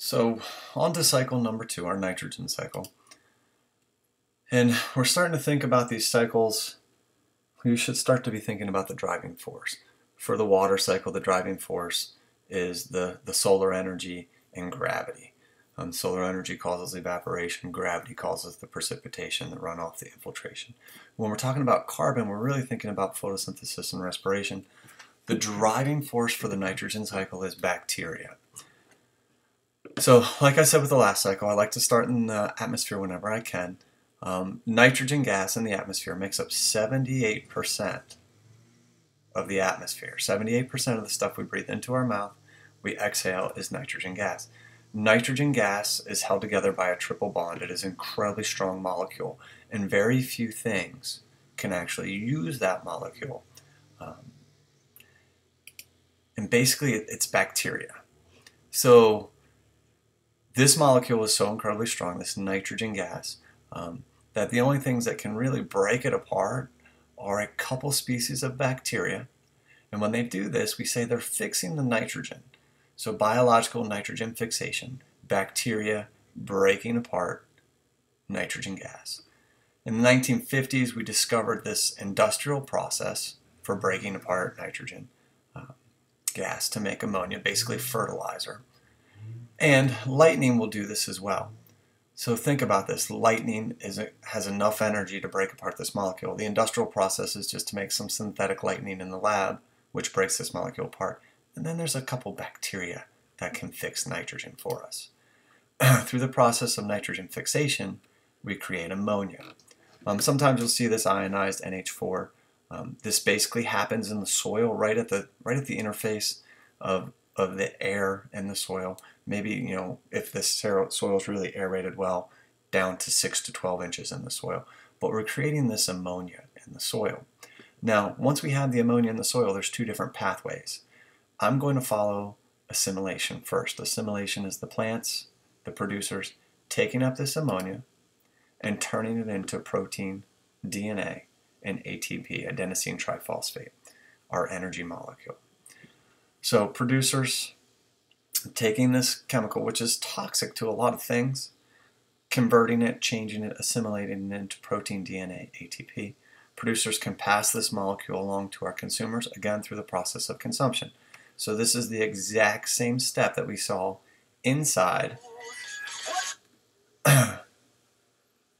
So on to cycle number 2, our nitrogen cycle. And we're starting to think about these cycles. You should start to be thinking about the driving force. For the water cycle, the driving force is the solar energy and gravity. Solar energy causes evaporation, gravity causes the precipitation, the runoff, the infiltration. When we're talking about carbon, we're really thinking about photosynthesis and respiration. The driving force for the nitrogen cycle is bacteria. So, like I said with the last cycle, I like to start in the atmosphere whenever I can. Nitrogen gas in the atmosphere makes up 78% of the atmosphere. 78% of the stuff we breathe into our mouth, we exhale, is nitrogen gas. Nitrogen gas is held together by a triple bond. It is an incredibly strong molecule, and very few things can actually use that molecule. And basically, it's bacteria. So this molecule is so incredibly strong, this nitrogen gas, that the only things that can really break it apart are a couple species of bacteria. And when they do this, we say they're fixing the nitrogen. So biological nitrogen fixation, bacteria breaking apart nitrogen gas. In the 1950s, we discovered this industrial process for breaking apart nitrogen gas to make ammonia, basically fertilizer. And lightning will do this as well. So think about this. Lightning has enough energy to break apart this molecule. The industrial process is just to make some synthetic lightning in the lab, which breaks this molecule apart. And then there's a couple bacteria that can fix nitrogen for us. Through the process of nitrogen fixation, we create ammonia. Sometimes you'll see this ionized NH4. This basically happens in the soil, right at the interface of the air and the soil. Maybe, if the soil is really aerated well, down to 6 to 12 inches in the soil. But we're creating this ammonia in the soil. Now, once we have the ammonia in the soil, there's two different pathways. I'm going to follow assimilation first. Assimilation is the plants, the producers, taking up this ammonia and turning it into protein, DNA, and ATP, adenosine triphosphate, our energy molecule. So producers taking this chemical, which is toxic to a lot of things, converting it, changing it, assimilating it into protein, DNA, ATP. Producers can pass this molecule along to our consumers, again through the process of consumption. So this is the exact same step that we saw inside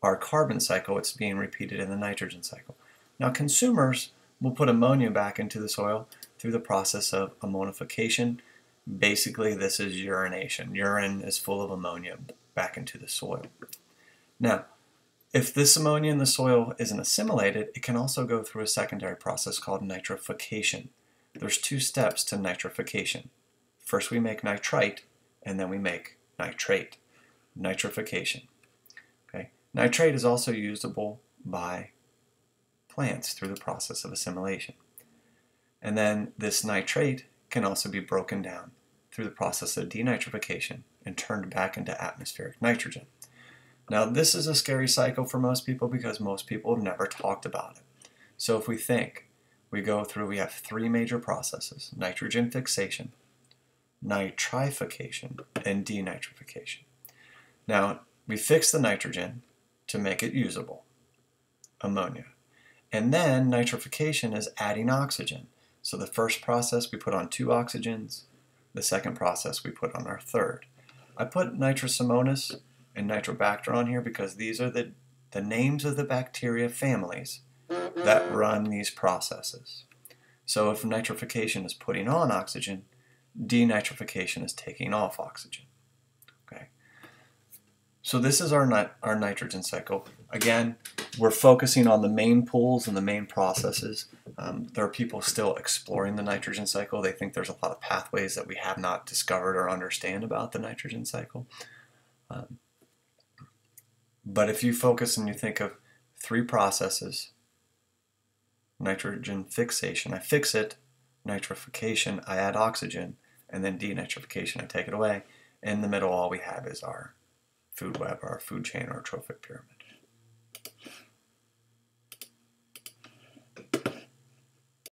our carbon cycle. It's being repeated in the nitrogen cycle. Now consumers will put ammonia back into the soil through the process of ammonification. Basically, this is urination. Urine is full of ammonia back into the soil. Now, if this ammonia in the soil isn't assimilated, it can also go through a secondary process called nitrification. There's two steps to nitrification. First we make nitrite, and then we make nitrate. Nitrification. Okay. Nitrate is also usable by plants through the process of assimilation. And then this nitrate can also be broken down through the process of denitrification and turned back into atmospheric nitrogen. Now this is a scary cycle for most people because most people have never talked about it. So if we think, we have three major processes: nitrogen fixation, nitrification, and denitrification. Now we fix the nitrogen to make it usable, ammonia. And then nitrification is adding oxygen. So the first process we put on 2 oxygens, the second process we put on our third. I put nitrosomonas and nitrobacter on here because these are the names of the bacteria families that run these processes. So if nitrification is putting on oxygen, denitrification is taking off oxygen. Okay. So this is our nitrogen cycle. Again, we're focusing on the main pools and the main processes. There are people still exploring the nitrogen cycle. They think there's a lot of pathways that we have not discovered or understand about the nitrogen cycle. But if you focus and you think of 3 processes: nitrogen fixation, I fix it; nitrification, I add oxygen; and then denitrification, I take it away. In the middle, all we have is our food web, our food chain, our trophic pyramid.